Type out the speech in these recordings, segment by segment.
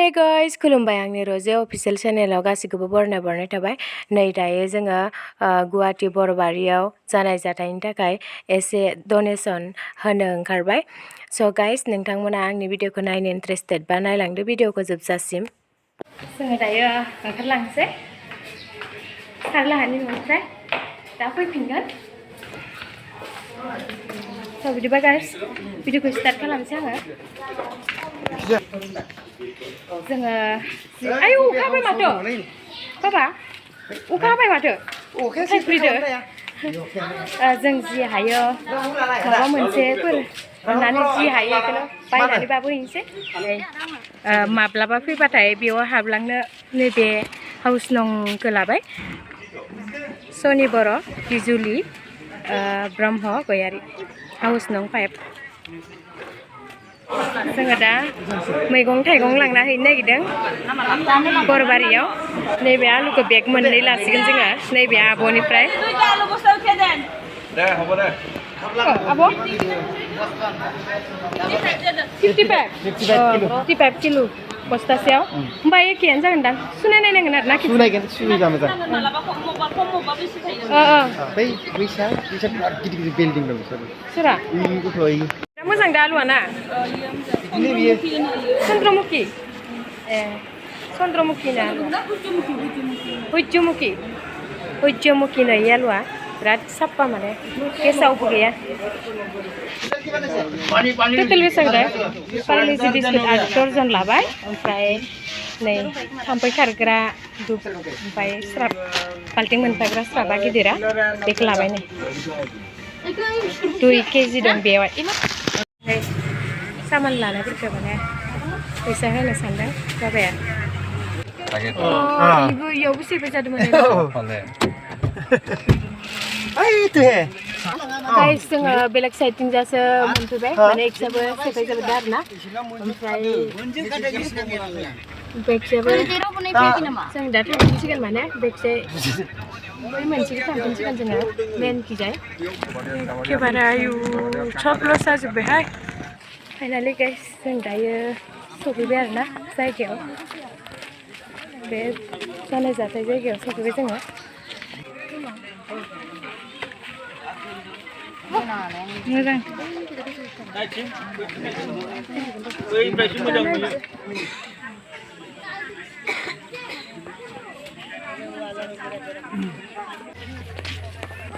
Hey guys खुलुमबाय आंनि रजे official चेनेलाव गासिखौबो बरनाय थाबाय। नै दायो जोङो गुवाहाटी बोरबारियाव जानाय जाथायनि थाखाय एसे डनेशन होनो ओंखारबाय। स' गाइस नोंथांमोना आंनि भिडिअखौ नायनो इन्ट्रेस्टेड बा नायलांदो भिडिअखौ जोबजासिम। जोङो दायो ओंखारलांसै सारलाहानि न'निफ्राय दा फैफिनगोन। स' बिदिबा गाइस भिडिअखौ स्टार्ट खालामसै आङो। जोङो आयौ अखा हाबाय माथो बाबा अखा हाबाय माथो अखाया फैदो। जों जि हायो माबा मोनसेफोर होननानै जि हायो बेखौनो बायनानैबाबो हैनोसै। माब्लाबा फैबाथाय बेयाव हाबलांनो नैबे हाउस नंखौ लाबाय। सनि बर' बिजुलि ब्रह्म गयारि हाउस नं 5। जोङो दा मैगं थाइगं लांना हैनो नागिरदों बोरबारियाव। नैबे आलुखौ बेग मोननै लासिगोन जोङो नैबे आब'निफ्राय। आब' 55 किल' बस्थासेयाव होमबा एखेयानो जागोनदां। सुनाय नायनांगोन आरो ना सुनायगोन सुयोबा मोजां। बिल्डिं दं सोरा मोजां दा आलुआ ना चन्द्रमुखि ए चन्द्रमुखि ना हयजमुखि नै आलुआ बिराद साफा माने गेसावबो गैया। टटेल बेसेबां पारलेजि बिस्कुट 8 दर्जन लाबाय। ओमफ्राय नै थाम्फै खारग्रा धुप ओमफ्राय स्राब बाल्थिं मोनफाग्रा स्राबा गिदिरा बेखौ लाबाय। नै 2 केजि दं बेयाव। सामान लानायफोरखौ माने फैसा होनो सानदों बाबाया। इयावबो सेबाय जादोंमोन। गाइस जोङो बेलेग साइडथिंजासो मोनफैबाय माने एक्साबो सेबाय जाबाय आरो ना। ओमफ्राय बेगसाबो जों दा थांफिनसिगोन माने बेगसाय बै मोनसेखौ थांफिनसिगोन जोङो मेनखिजाय। एखेबारे आयु सब लस जाजोब्बायहाय। फाइनालि गाइस जों दायो सफैबाय आरो ना जायगायाव। बे जानाय जाथाय जायगायाव सफैबाय जोङो। मोजां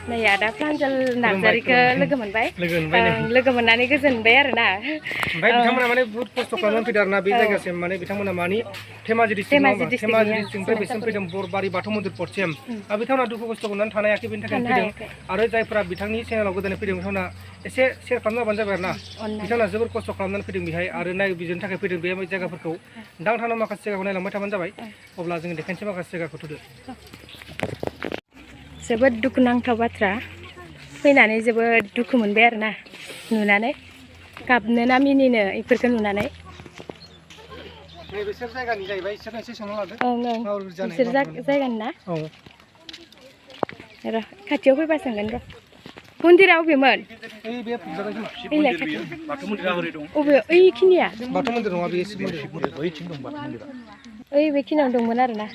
नै आदा प्रान्जल नार्जारिखौ लोगो मोनबाय। लोगो मोननानै गोजोनबाय आरो ना। ओमफ्राय बिथांमोना माने बहुत खस्थ' खालामनानै फैदों आरो ना बे जायगासिम। माने बिथांमोना मानि धेमाजि डिस्ट्रिक्टनिफ्राय बेसिम फैदों बोरबारि बाथौ मन्दिर पटसिम। आरो बिथांमोना दुखु खस्थ' मोननानै थानो हायाखै बेनि थाखायनो फैदों। आरो जायफोरा बिथांनि चेनेलाव गोदानै फैदों बिथांमोना एसे शेयार खालामना होबानो जाबाय आरो ना। बिथांमोना जोबोर खस्थ' खालामनानै फैदों बेहाय आरो नायबिजिरनो थाखाय फैदों बे जायगाफोरखौ। नोंथांमोना माखासे जायगाखौ नायलांबाय थाबानो जाबाय। अब्ला जों देखायनोसै माखासे जायगाखौ थुदो। जोबोद दुखुनांथाव बाथ्रा फैनानै जोबोद दुखु मोनबाय आरो ना नुनानै। गाबनो ना मिनिनो इफोरखौ नुनानै। बिसोर जायगानि जाहैबाय इसोरनो एसे संना लादो। बिसोर जायगानि ना। र' खाथियाव फैबा सोंगोन र'। मन्दिरा अबेमोन? अबे ओइखिनिया? बाथौ मन्दिर नङा बे शिब मन्दिर। ओइ बेखिनियाव दंमोन आरो ना।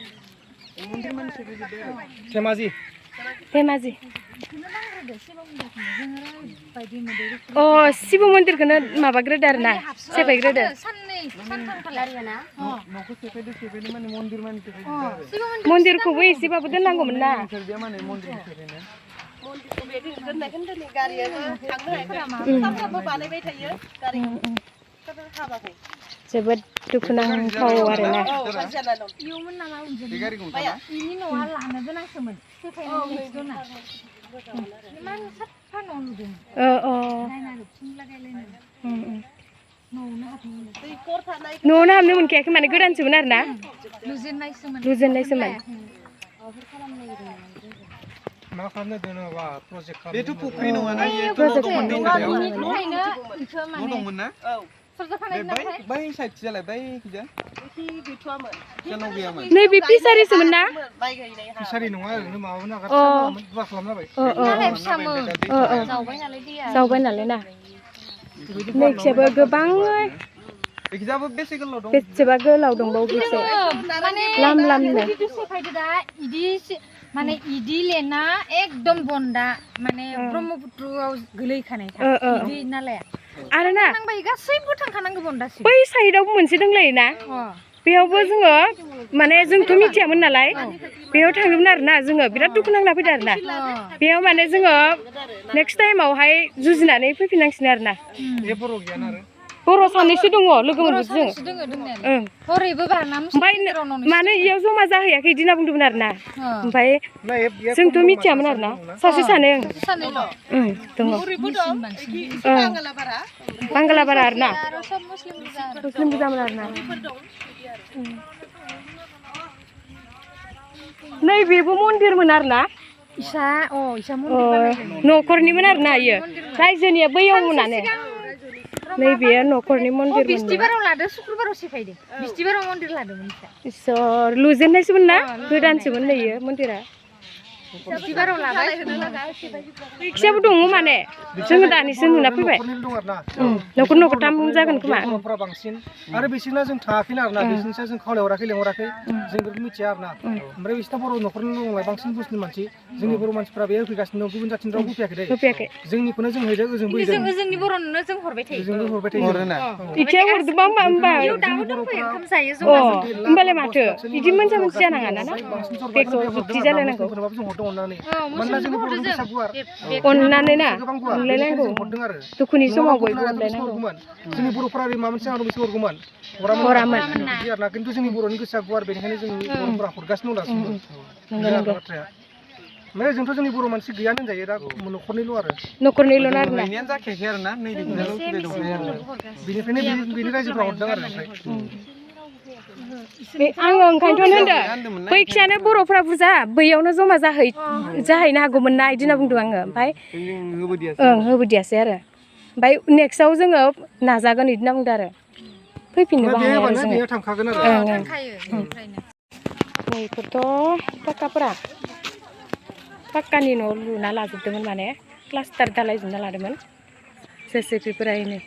धेमाजि अ शिब मन्दिरखौनो माबाग्रोदो आरो ना सेफायग्रोदो। मन्दिरखौबो एसेबाबो दोननांगौमोन ना। जोबोद दुखुनांथाव आरो ना। न'आवनो हाबनो मोनखायाखै माने गोदानसोमोन आरो ना। लुजेननायसोमोन। मा खालामनो दोनोबा प्रजेक्ट खालामनो। बेथ' फुख्रि नङा ना इयो दंमोन ना। बै साइड जालाय बै खिजा गैथ'आमोन। जोंनाव गैयामोन। नैबे फिसारिसोमोन ना। फिसारि नङा ओरैनो माबामोन आगारसामोन गुवा खालामना होबाय। जावबाय नालाय ना। नैखिजाबो गोबाङै बेखिजाबो बेसे गोलाव दं बेसेबा गोलाव दंबावो बेसे लाम लामनो माने इदि लेना एकदम बन्दा माने ब्रह्मपुत्रआव गोलैखानाय इदि नालाया आरो ना गासैबो थांखानांगौ बन्दासिम बै साइडआव मोनसे दंलायो ना बेयावबो जोङो माने जोंथ' मिथियामोन नालाय बेयाव थांदोंमोन आरोना जोङो बिराद दुखु नांना फैदों आरोना बेयाव माने जोङो नेक्स्ट टाइमावहाय जुजिनानै फैफिननांसिगोन आरोना बर' सानैसो दङ लोगो मोनबोदों ओमफ्राय मानो इयाव जमा जाहैयाखै बिदि होनना बुंदोंमोन आरोना ओमफ्राय जोंथ' मिथियामोन आरोना सासे सानै दङ बांगालाबारा आरोना मुस्लिम गोजामोन आरोना नैबेबो मन्दिरमोन आरोना इसा मन्दिर न'खरनिमोन आरोना इयो रायजोनिया बैयावमोनानो नैबे न'खरनि मन्दिर बिस्थिबाराव लादो शुक्रबाराव सिफायदो बिस्थिबाराव मन्दिर लादोंमोन इसोर लुजेननायसोमोन ना गोदानसोमोन नै इयो मन्दिरा बिस्थिबाराव लाबाय फिसाबो दङ माने जोङो दानिसो नुना फैबाय न'खर न'खरथाम जागोन खोमा बर'फोरा बांसिन आरो बिसोरना जों थाङाखैना आरोना बिसोरनिसा जों खावलायहराखै लेंहराखै जों बेखौ मिथिया आरोना ओमफ्राय बिसोरना बर' न'खरनि दंलाय बांसिन मुस्लिम मानसि जोंनि बर' मानसिफोरा बेयाव फैगासिनो गुबुन जाथिनि रावबो फैयाखै जोंनिखौनो जों हैदों ओजों बैदों जोंनि बर'नो जों हरबाय थायो जोंबो हरबाय थायो इथिया हरदोंबा होमबा ओंखाम जायो होमबालाय माथो बिदि मोनसे मोनसे जानाङा ना बेखौ बिदि जालायनांगौ अननानै ना अनलायनांगौ दुखुनि समाव बयबो अनलायनांगौ जोंनि बर'फोरा माबा मोनसे आंनाव बेसे हरगौमोन हरामोन बिदि आरोना खिन्थु जोंनि बर'नि गोसोआ गुवार बेनिखायनो जोंनि बर'फोरा हरगासिनो दं दासिमबो बाथ्राया ओमफ्राय जोंथ' जोंनि बर' मानसि गैयानो होनजायो दा न'खरनिल' आरो न'खरनिल' आरोना जाखायाखै आरोना बेनिफ्रायनो बेनि रायजोफ्रा हरदों आरो आङो ओंखायनोथ' होनदों बैखियानो बर'फ्रा बुरजा बैयावनो जमा जाहैनो हागौमोन ना बिदि होनना बुंदों आङो ओमफ्राय होबोदियासै आरो ओमफ्राय नेक्स्टआव जोङो नाजागोन बिदि होनना बुंदों आरो फैफिननोबो हाया नैफोरथ' पाक्कानि न' लुना लाजोबदोंमोन माने प्लास्टार दालायजोबना लादोंमोन जेसिपिफोरा इनो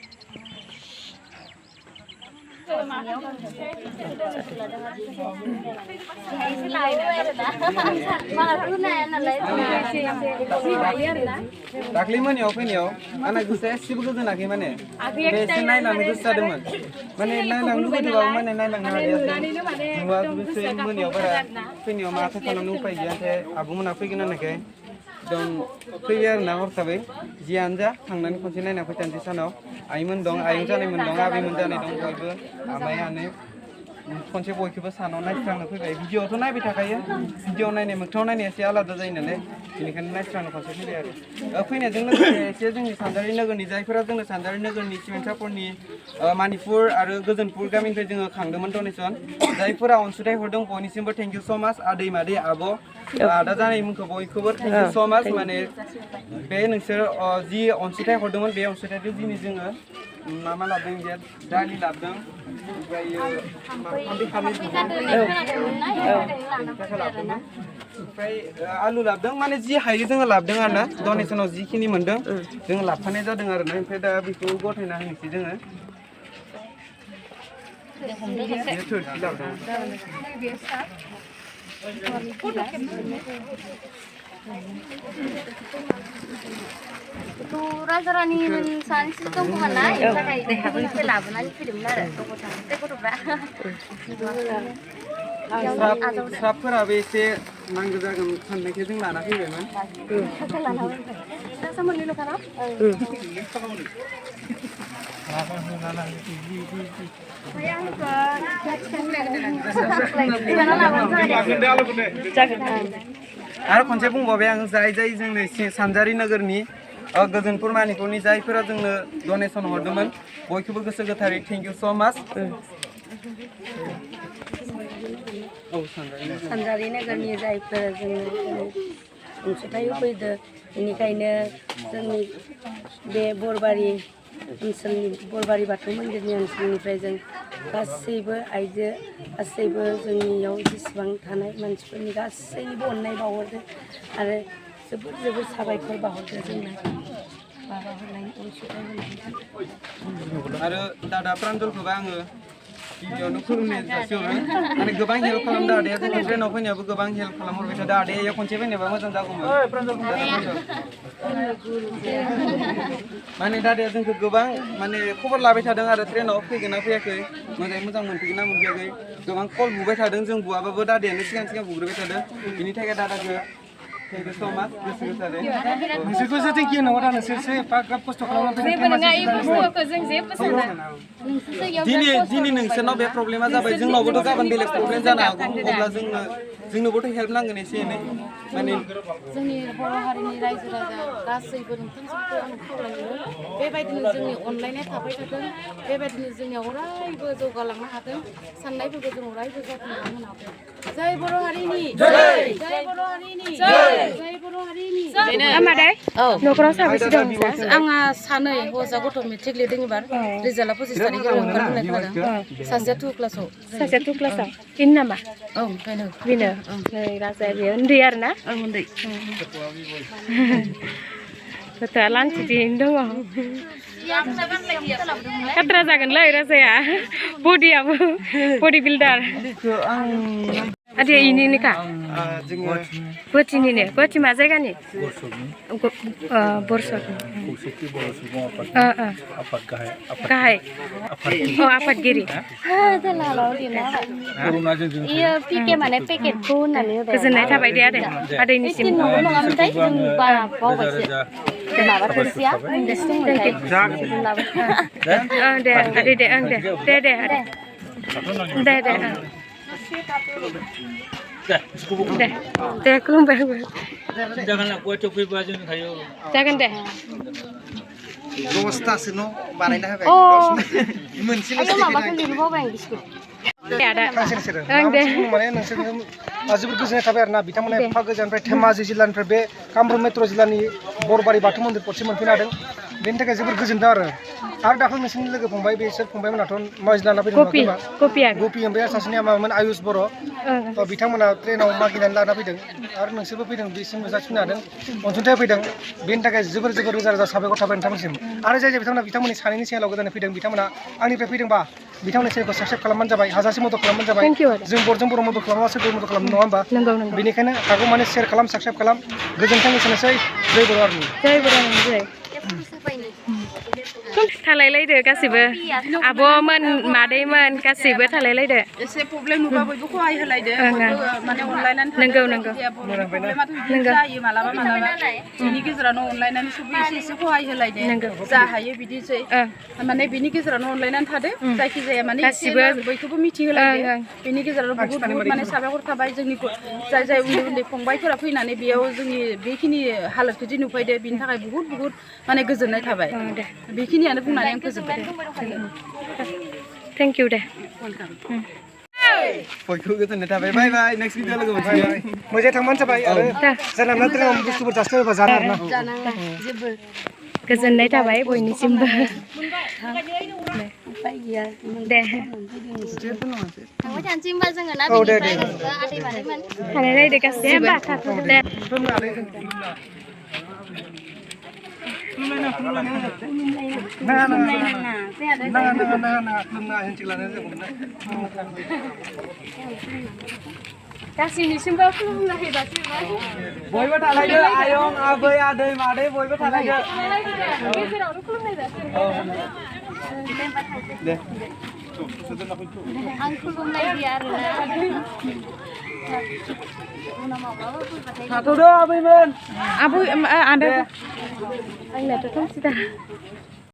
दाख्लै मोनायाव फैनायाव आंना गोसोआ एसेबो गोजोनाखै माने एसे नायनानै गोसो जादोंमोन माने नायलांनो लुबैदोंबाबो माने नायलांनो हायासै नुवाखैसै मोनायाव बारा फैनायाव माथो खालामनो उपाय गैया ओमफ्राय आब'मोना फैगोन होननायखाय एकदम फैबाय आरोना हरखाबै जियानो जा थांनानै खनसे नायना फैथारनोसै सानाव आइमोन दं आयं जानायमोन दं आबैमोन जानाय दं बयबो आमायानो खनसे बयखौबो सानाव नायस्रांनो फैबाय भिडिअआवथ' नायबाय थाखायो भिडिअ नायनाय मोगथाङाव नायनाया एसे आलादा जायो नालाय बेनिखायनो नायस्रांनो खनसे फैबाय आरो फैनायजों लोगोसे एसे जोंनि सानजारि नोगोरनि जायफोरा जोंनो सानजारि नोगोरनि सिमेन्टापुरनि मानिपुर आरो गोजोनपुर गामिनिफ्राय जोङो खांदोंमोन डनेसन जायफोरा अनसुंथाइ हरदों बयनिसिमबो थेंक इउ स' माच आदै मादै आब' आदा जानायमोनखौ बयखौबो थेंक इउ स' माच माने बे नोंसोर जि अनसुंथाइ हरदोंमोन बे अनसुंथाइखौ दिनै जोङो मा लाबोदों बे दालि लाबोदों ओमफ्राय आलु लाबोदों माने जि हायो जोङो लाबोदों आरो ना डनेसनाव जिखिनि मोनदों जोङो लाबोफानाय जादों आरो ना ओमफ्राय दा बेखौ गथायना होनोसै जोङो थोरसि लाबोदों राजा रानि सानैसो दंमोन ना थाखाय गुबुननिफ्राय लाबोनानै फैदोंमोन आरो गथ'फ्रा स्राबफोराबो एसे नांगौ जागोन साननायखौ जों लाना फैबायमोन आरो खनसे बुंबावबाय आं जाय जोंनो सानजारि नोगोरनि गोजोनपुर मानिपुरनि जायफोरा जोंनो डनेसन हरदोंमोन बयखौबो गोसो गोथारै थेंक इउ स' माच सानजारि नोगोरनि जायफोर जोंनो अनसुंथाइ होफैदों बेनिखायनो जोंनि बे बोरबारि ओनसोलनि बोरबारि बाथौ मन्दिरनि ओनसोलनिफ्राय जों गासैबो आइजो गासैबो जोंनियाव जेसेबां थानाय मानसिफोरनि गासैनिबो अननाय बावहरदों आरो जोबोर साबायखर बावहरदों जोंनो माबा होनाय अनसुंथाइ होनाय आरो दादा प्रान्जलखौबो आङो गिबियावनो खुलुमनाय जासिहरो माने गोबां हेल्प खालामदों आदाया जोंखौ ट्रेनाव फैनायावबो गोबां हेल्प खालामहरबाय थादों आदाया खनसे फैनायबा मोजां जागौमोन माने दादाया जोंखौ गोबां माने खबर लाबाय थादों आरो ट्रेनाव फैगोन ना फैयाखै मोजाङै मोजां मोनफैगोन ना मोनफैयाखै गोबां कल बुबाय थादों जों बुआबाबो दादायानो सिगां बुग्रोबाय थादों बिनि थाखाय दादाखौ थेंक इउ स' माच गोसो गोथारै नोंसोरखौ जे थेंक इउ होनांगौ दा नोंसोरसो एफा खस्थ' दिनै नोंसोरनाव बे प्रब्लेमा जाबाय जोंनावबोथ' गाबोन बेलेग प्रब्लेम जानो हागौ अब्ला जोंनोबोथ' हेल्प नांगोन एसे एनै माने जोंनि बर' हारिनि रायजो राजा गासैबो नोंथांमोनखौ आं खावलायो बेबायदिनो जोंनि अनलायनाय थाबाय थाथों बेबायदिनो जोंनियाव अरायबो जौगालांनो हाथों साननायफोरखौ जों अरायबो जाफुंहोनो हाथों जय बर' हारिनि जय बर' हारिनि जय बर' हारिनि आमादै न'खराव साबेसे दं आंहा सानै हौवासा गथ' मेट्रिक लिरदों एबार रिजाल्टआ 25 तारिखाव ओंखारगोन खोनादों सासेया 2 क्लासाव बेनो नामा औ बेनो बेनो नै राजाया बेयो उन्दै आरो ना उन्दै गथ'आ लांथियैनो दङ खाथ्रा जागोनलै राजाया बडियाबो बडि बिल्डार आदि इनिनोखा गुवाहाटीनिनो गुवाहाटी मा जायगानि गाहाय आफादगिरि गोजोननाय थाबाय दे आदैनिसिम दे खुलुमबाय जागोन दे दसथासो बानायना होबाय मोनसेल' माने नोंसोरनो जोबोद गोजोननाय थाबाय आरोना बिथांमोना एफा गोजाननिफ्राय धेमाजि जिल्लानिफ्राय बे कामरुप मेट्र' जिल्लानि बरबारि बाथौ मन्दिर पदसिम मोनफैनो हादों बेनि थाखाय जोबोद गोजोनदों आरो दाखालि नोंसोरनि लोगो फंबाय बिसोर फंबायमोनाथ' मावजि लाना फैदों गपि ओमफ्राय सासेनिया मामोन आयुष बर' बिथांमोना ट्रेनाव मागिनानै लाना फैदों आरो नोंसोरबो फैदों बिसिम नुजाथिनो हादों अनसुंथाइ फैदों बेनि थाखाय जोबोर रोजा रोजा साबायखर थाबाय नोंथांमोनसिम आरो जाय बिथांमोननि सानैनि चेनेलाव गोदानै फैदों बिथांमोना आंनिफ्राय फैदोंबा बिथांमोननि चेनेलखौ साबस्क्राइब खालामबानो जाबाय हाजासे मदद खालामबानो जाबाय जों बर'जों बर' मदद खालामाबा सोरखौ मदद खालामनो नङा होमबा बेनिखायनो हागौ माने शेयार खालाम साबस्क्राइब खालाम गोजोन्थों एसेनोसै जय बर' हारिनि थालायलायदो गासिबो आब'मोन मादैमोन गासिबो थालायलायदो एसे प्रब्लेम नुबा बयबो खहाय होलायदो माने अनलायनानै नंगौ प्रब्लेमाथ' जायो मालाबा बिनि गेजेरावनो अनलायनानै सबबो एसे खहाय होलायदो जा हायो बिदिसै माने बिनि गेजेरावनो अनलायनानै थादो जायखिजाया माने गासिबो बयखौबो मिथिहोलायदो बिनि गेजेराव बहुत माने साबायखर थाबाय जोंनि जाय उन्दै फंबायफोरा फैनानै बेयाव जोंनि बेखिनि हालोदखौ दि नुफैदो बिनि थाखाय बहुत माने गोजोननाय थाबाय बेखिनियानो बुंनानै आं फोजोबबाय थेंक इउ दे बयखौबो गोजोननाय थाबाय बाय बाय नेक्स्ट भिडिअ लोगो मोनसिगोन मोजाङै थांबानो जाबाय आरो जानला ट्रेनाव बुस्थुफोर जास्लायोबा जाना आरोना गोजोननाय थाबाय बयनिसिमबो दे थालायलायदो गासिबो दे गासैनिसिमबो खुलुमलायबाय बयबो थालायदो आयं आबै आदै मादै बयबो थालायदो गेजेरावनो खुलुमलायबाय दे आं खुलुमलायदिया आरोना थाथ'दो आबैमोन आबै आदा आंनाथ' खोमसिदा